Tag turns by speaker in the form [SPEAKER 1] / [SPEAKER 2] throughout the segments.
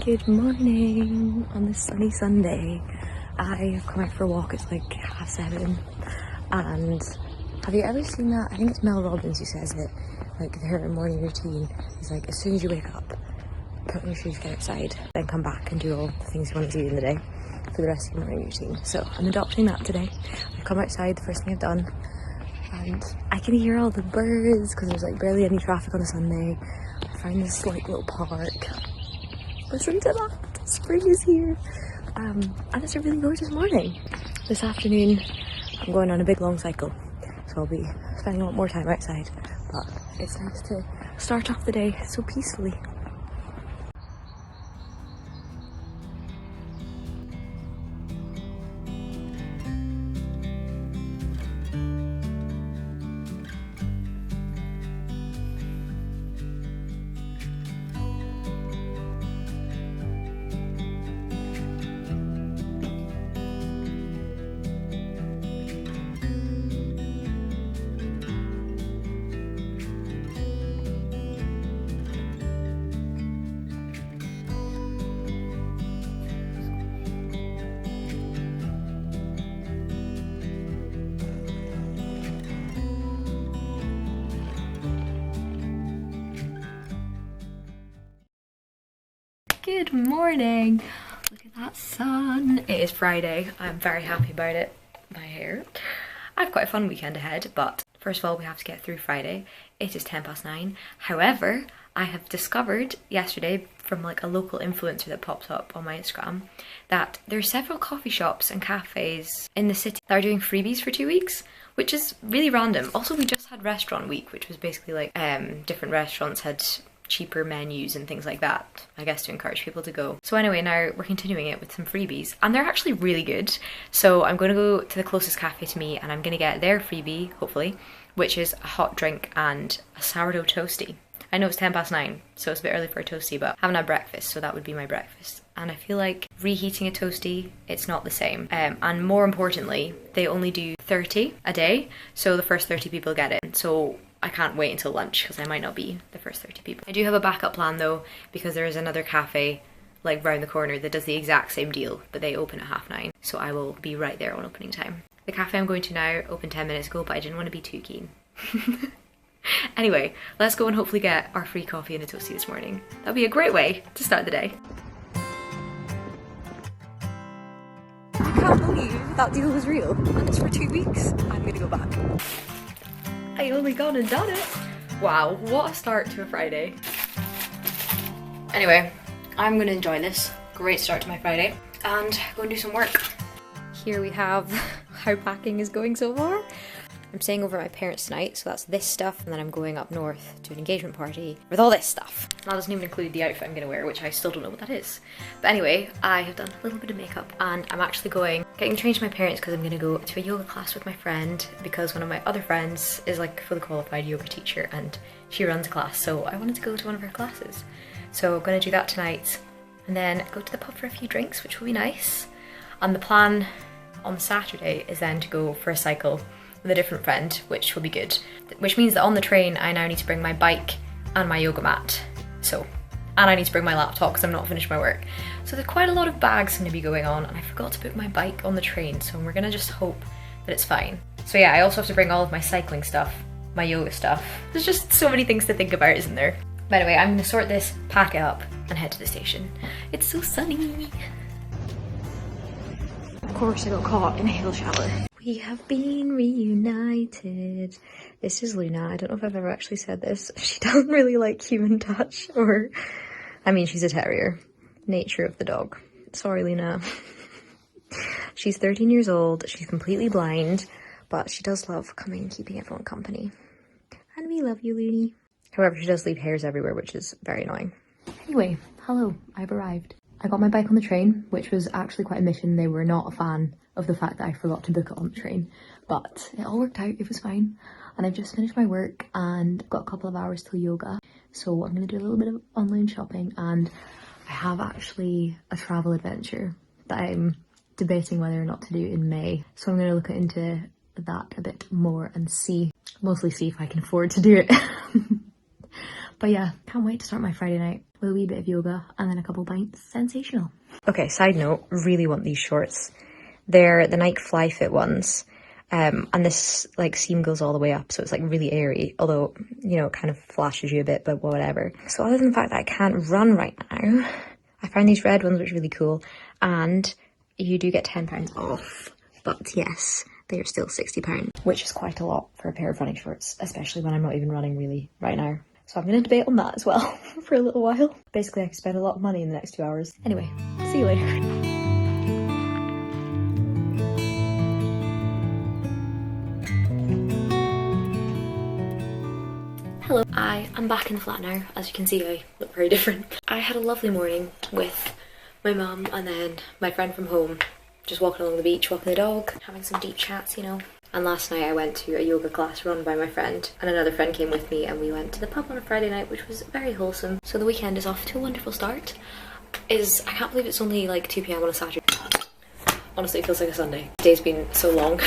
[SPEAKER 1] Good morning on this sunny Sunday. I have come out for a walk. It's like 7:30, and have you ever seen that? I think it's Mel Robbins who says that, like, her morning routine is like, as soon as you wake up, put on your shoes, get outside, then come back and do all the things you want to do in the day for the rest of your morning routine. So I'm adopting that today. I've come outside, the first thing I've done, and I can hear all the birds because there's like barely any traffic on a Sunday. I find this like little park. Listen to that, spring is here. And it's a really gorgeous morning. This afternoon I'm going on a big long cycle, so I'll be spending a lot more time outside, but it's nice to start off the day so peacefully. Good morning! Look at that sun! It is Friday. I'm very happy about it. My hair. I have quite a fun weekend ahead, but first of all we have to get through Friday. It is 9:10. However, I have discovered yesterday from like a local influencer that popped up on my Instagram that there are several coffee shops and cafes in the city that are doing freebies for 2 weeks, which is really random. Also, we just had restaurant week, which was basically like different restaurants had cheaper menus and things like that, I guess, to encourage people to go. So anyway, now we're continuing it with some freebies, and they're actually really good. So I'm going to go to the closest cafe to me and I'm going to get their freebie, hopefully, which is a hot drink and a sourdough toastie. I know it's 9:10, so it's a bit early for a toastie, but I haven't had breakfast, so that would be my breakfast. And I feel like reheating a toastie, it's not the same. And more importantly, they only do 30 a day, so the first 30 people get it. So I can't wait until lunch because I might not be the first 30 people. I do have a backup plan though, because there is another cafe like round the corner that does the exact same deal, but they open at 9:30, so I will be right there on opening time. The cafe I'm going to now opened 10 minutes ago, but I didn't want to be too keen. Anyway, let's go and hopefully get our free coffee and a toastie this morning. That'd be a great way to start the day. I can't believe that deal was real, and it's for 2 weeks. I'm gonna go back. I only gone and done it. Wow, what a start to a Friday. Anyway, I'm gonna enjoy this. Great start to my Friday, and go and do some work. Here we have how packing is going so far. I'm staying over at my parents tonight, so that's this stuff, and then I'm going up north to an engagement party with all this stuff. And that doesn't even include the outfit I'm gonna wear, which I still don't know what that is. But anyway, I have done a little bit of makeup, and I'm actually getting trained to my parents because I'm gonna go to a yoga class with my friend, because one of my other friends is like a fully qualified yoga teacher and she runs a class, so I wanted to go to one of her classes. So I'm gonna do that tonight, and then go to the pub for a few drinks, which will be nice. And the plan on Saturday is then to go for a cycle with a different friend, which will be good. Which means that on the train I now need to bring my bike and my yoga mat. And I need to bring my laptop because I'm not finished my work. So there's quite a lot of bags going to be going on, and I forgot to book my bike on the train, so we're gonna just hope that it's fine. So yeah, I also have to bring all of my cycling stuff, my yoga stuff. There's just so many things to think about, isn't there? By the way, I'm gonna sort this, pack it up, and head to the station. It's so sunny. Of course I got caught in a hail shower. We have been reunited. This is Luna. I don't know if I've ever actually said this. She doesn't really like human touch, or, I mean, she's a terrier. Nature of the dog. Sorry, Luna. She's 13 years old. She's completely blind, but she does love coming and keeping everyone company. And we love you, Looney. However, she does leave hairs everywhere, which is very annoying. Anyway, hello. I've arrived. I got my bike on the train, which was actually quite a mission. They were not a fan of the fact that I forgot to book it on the train, but it all worked out. It was fine. And I've just finished my work and got a couple of hours till yoga, so I'm gonna do a little bit of online shopping, and I have actually a travel adventure that I'm debating whether or not to do in May, so I'm gonna look into that a bit more and mostly see if I can afford to do it. But yeah, can't wait to start my Friday night with a wee bit of yoga and then a couple pints. Sensational. Okay, side note, really want these shorts. They're the Nike Flyfit ones. And this like seam goes all the way up, so it's like really airy, although, you know, it kind of flashes you a bit, but whatever. So other than the fact that I can't run right now, I found these red ones, which are really cool, and you do get £10 off, but yes, they are still £60, which is quite a lot for a pair of running shorts, especially when I'm not even running really right now. So I'm going to debate on that as well for a little while. Basically, I could spend a lot of money in the next 2 hours. Anyway, see you later. Hello, I am back in the flat now. As you can see, I look very different. I had a lovely morning with my mum and then my friend from home, just walking along the beach, walking the dog, having some deep chats, you know. And last night I went to a yoga class run by my friend, and another friend came with me, and we went to the pub on a Friday night, which was very wholesome. So the weekend is off to a wonderful start. I can't believe it's only like 2 p.m. on a Saturday. Honestly, it feels like a Sunday. The day's been so long.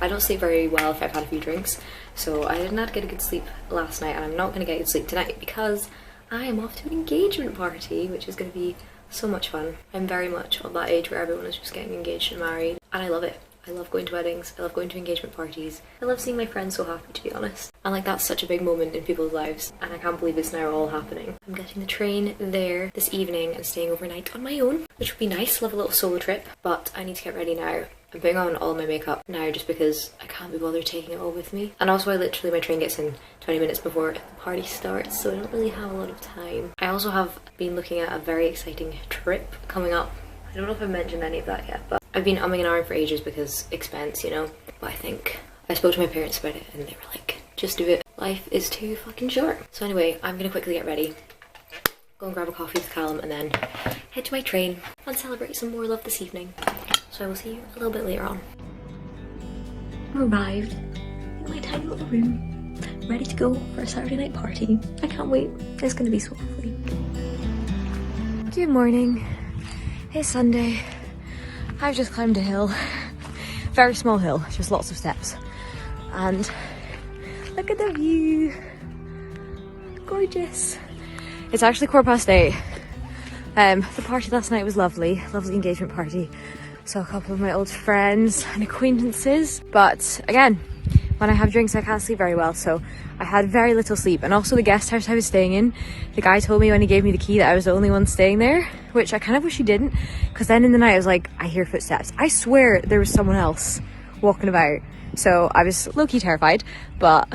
[SPEAKER 1] I don't sleep very well if I've had a few drinks, so I did not get a good sleep last night, and I'm not going to get a good sleep tonight because I am off to an engagement party, which is going to be so much fun. I'm very much of that age where everyone is just getting engaged and married, and I love it. I love going to weddings, I love going to engagement parties, I love seeing my friends so happy, to be honest. And like, that's such a big moment in people's lives, and I can't believe it's now all happening. I'm getting the train there this evening and staying overnight on my own, which would be nice. Love a little solo trip, but I need to get ready now. I'm putting on all my makeup now just because I can't be bothered taking it all with me. And also my train gets in 20 minutes before the party starts, so I don't really have a lot of time. I also have been looking at a very exciting trip coming up. I don't know if I've mentioned any of that yet, but I've been umming and ahhing for ages because expense, you know. But I think I spoke to my parents about it and they were like, just do it. Life is too fucking short. So anyway, I'm gonna quickly get ready, go and grab a coffee with Callum, and then head to my train and celebrate some more love this evening. So I will see you a little bit later on. I'm arrived in my tiny little room, ready to go for a Saturday night party. I can't wait. It's gonna be so lovely. Good morning. It's Sunday. I've just climbed a hill. Very small hill, just lots of steps. And look at the view. Gorgeous. It's actually 8:15. The party last night was lovely. Lovely engagement party. Saw a couple of my old friends and acquaintances. But again, when I have drinks I can't sleep very well, so I had very little sleep. And also the guest house I was staying in, the guy told me when he gave me the key that I was the only one staying there, which I kind of wish he didn't, because then in the night I was like, I hear footsteps. I swear there was someone else walking about. So I was low-key terrified, but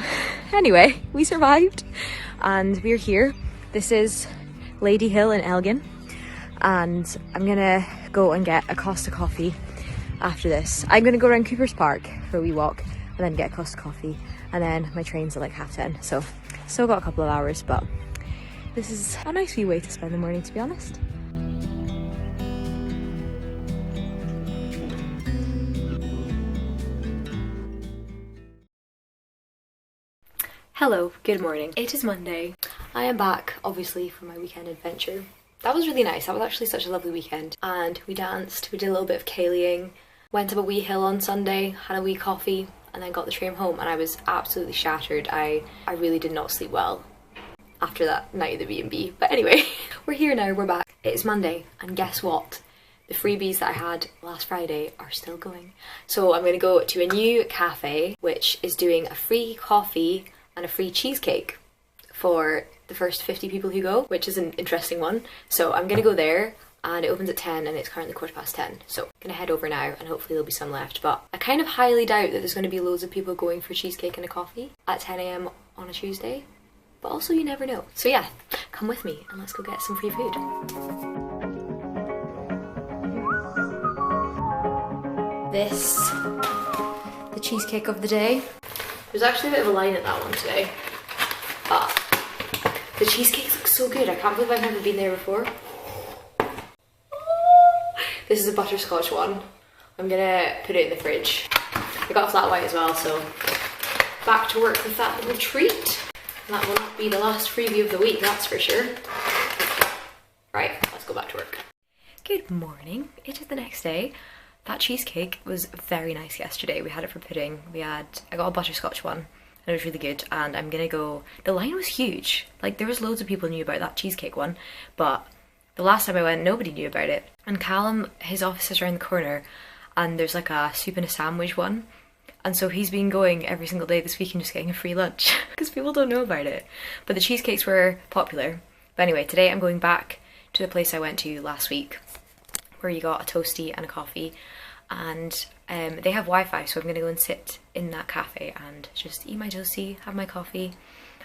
[SPEAKER 1] anyway, we survived and we're here. This is Lady Hill in Elgin, and I'm gonna go and get a Costa coffee after this. I'm gonna go around Cooper's Park for a wee walk and then get a Costa coffee, and then my train's at like 10:30, so still got a couple of hours, but this is a nice wee way to spend the morning, to be honest. Hello, good morning. It is Monday. I am back, obviously, from my weekend adventure. That was really nice. That was actually such a lovely weekend. And we danced, we did a little bit of Kayleeing, went up a wee hill on Sunday, had a wee coffee, and then got the train home, and I was absolutely shattered. I really did not sleep well after that night at the B&B. But anyway, we're here now, we're back. It is Monday, and guess what? The freebies that I had last Friday are still going. So I'm going to go to a new cafe, which is doing a free coffee and a free cheesecake for the first 50 people who go, which is an interesting one. So I'm gonna go there, and it opens at 10 and it's currently 10:15. So I'm gonna head over now and hopefully there'll be some left. But I kind of highly doubt that there's gonna be loads of people going for cheesecake and a coffee at 10 AM on a Tuesday. But also you never know. So yeah, come with me and let's go get some free food. This, the cheesecake of the day. There's actually a bit of a line at that one today, but the cheesecakes look so good. I can't believe I've never been there before. This is a butterscotch one. I'm gonna put it in the fridge. I got a flat white as well, so back to work with that little treat. And that will not be the last freebie of the week, that's for sure. Right, let's go back to work. Good morning. It is the next day. That cheesecake was very nice yesterday. We had it for pudding. I got a butterscotch one, and and it was really good. And I'm gonna go, the line was huge, like there was loads of people who knew about that cheesecake one, but the last time I went nobody knew about it. And Callum, his office is around the corner, and there's like a soup and a sandwich one, and so he's been going every single day this week and just getting a free lunch because people don't know about it. But the cheesecakes were popular. But anyway, today I'm going back to the place I went to last week where you got a toastie and a coffee, and they have Wi-Fi, so I'm gonna go and sit in that cafe and just eat my toastie, have my coffee,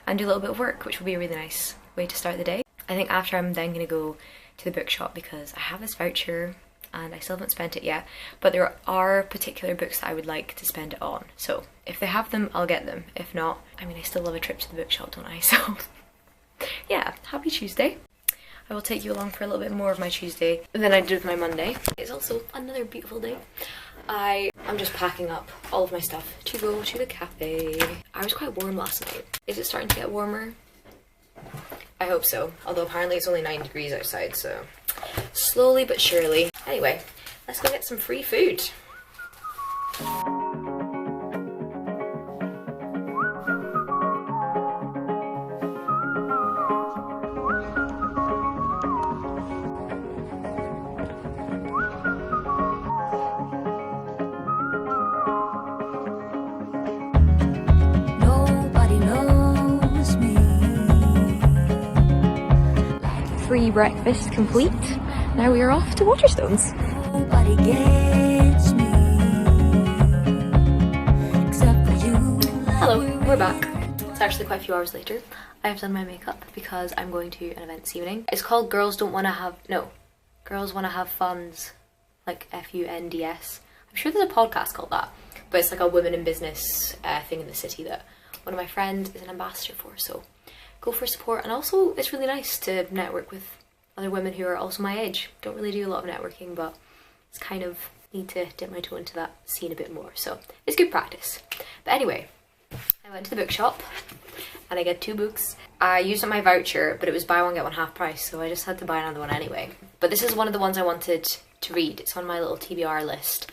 [SPEAKER 1] and do a little bit of work, which will be a really nice way to start the day. I think after I'm then gonna go to the bookshop because I have this voucher and I still haven't spent it yet, but there are particular books that I would like to spend it on. So if they have them, I'll get them. If not, I mean, I still love a trip to the bookshop, don't I? So yeah, happy Tuesday. I will take you along for a little bit more of my Tuesday than I did with my Monday. It's also another beautiful day. I'm just packing up all of my stuff to go to the cafe. I was quite warm last night. Is it starting to get warmer? I hope so, although apparently it's only 9 degrees outside, so slowly but surely. Anyway, let's go get some free food. Free breakfast complete. Now we are off to Waterstones. Nobody gets me except for you. Hello, we're back. It's actually quite a few hours later. I have done my makeup because I'm going to an event this evening. It's called Girls Wanna Have Funds, like F-U-N-D-S. I'm sure there's a podcast called that, but it's like a women in business thing in the city that one of my friends is an ambassador for, so go for support. And also it's really nice to network with other women who are also my age. Don't really do a lot of networking, but it's kind of need to dip my toe into that scene a bit more, so it's good practice. But anyway, I went to the bookshop and I got 2 books. I used up my voucher, but it was buy one get one half price, so I just had to buy another one anyway. But this is one of the ones I wanted to read. It's on my little TBR list.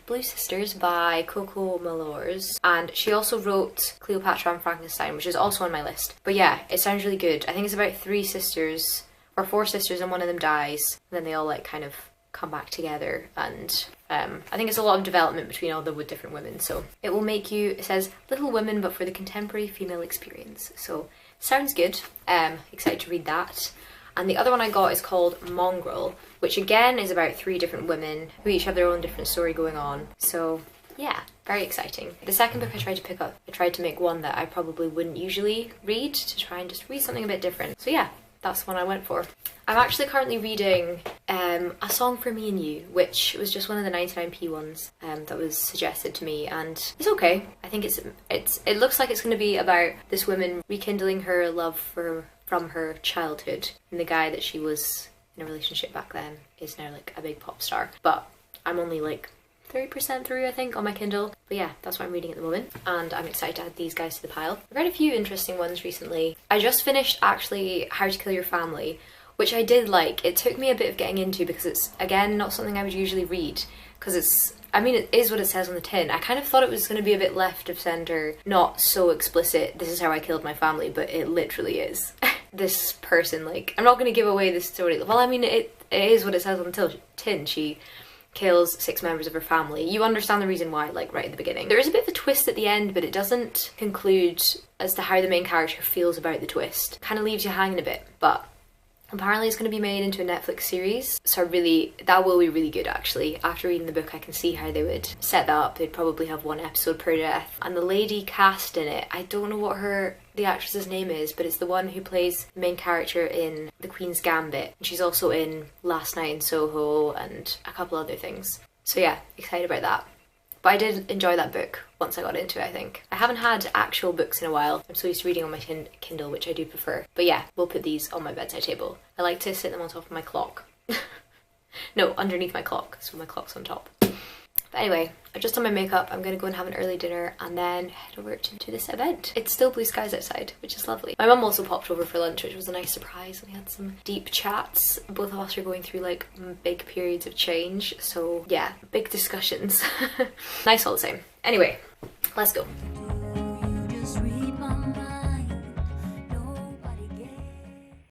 [SPEAKER 1] Blue Sisters by Coco Malors, and she also wrote Cleopatra and Frankenstein, which is also on my list. But yeah, it sounds really good. I think it's about 3 sisters or 4 sisters, and one of them dies, and then they all like kind of come back together, and I think it's a lot of development between all the different women. So it will make you, it says Little Women but for the contemporary female experience, so sounds good. Excited to read that. And the other one I got is called Mongrel, which again is about 3 different women who each have their own different story going on. So yeah, very exciting. The second book I tried to pick up, I tried to make one that I probably wouldn't usually read, to try and just read something a bit different. So yeah, that's the one I went for. I'm actually currently reading A Song for Me and You, which was just one of the 99p ones that was suggested to me, and it's okay. I think it looks like it's going to be about this woman rekindling her love from her childhood, and the guy that she was in a relationship back then is now like a big pop star. But I'm only like 30% through, I think, on my Kindle. But yeah, that's what I'm reading at the moment, and I'm excited to add these guys to the pile. I've read a few interesting ones recently. I just finished actually How to Kill Your Family, which I did like. It took me a bit of getting into because it's, again, not something I would usually read, because it's, I mean, it is what it says on the tin. I kind of thought it was going to be a bit left of centre, not so explicit, this is how I killed my family, but it literally is. This person, like, I'm not going to give away this story. Well, I mean, it is what it says on the tin. She kills 6 members of her family. You understand the reason why, like, right at the beginning. There is a bit of a twist at the end, but it doesn't conclude as to how the main character feels about the twist. Kind of leaves you hanging a bit, but apparently it's going to be made into a Netflix series, so that will be really good actually. After reading the book I can see how they would set that up. They'd probably have 1 episode per death. And the lady cast in it, I don't know what the actress's name is, but it's the one who plays the main character in The Queen's Gambit. She's also in Last Night in Soho and a couple other things. So yeah, excited about that. But I did enjoy that book once I got into it, I think. I haven't had actual books in a while. I'm so used to reading on my Kindle, which I do prefer. But yeah, we'll put these on my bedside table. I like to sit them on top of my clock. No, underneath my clock, so my clock's on top. But anyway, I've just done my makeup. I'm gonna go and have an early dinner and then head over to this event. It's still blue skies outside, which is lovely. My mum also popped over for lunch, which was a nice surprise. We had some deep chats. Both of us are going through like big periods of change, so yeah, big discussions. Nice all the same. Anyway, let's go.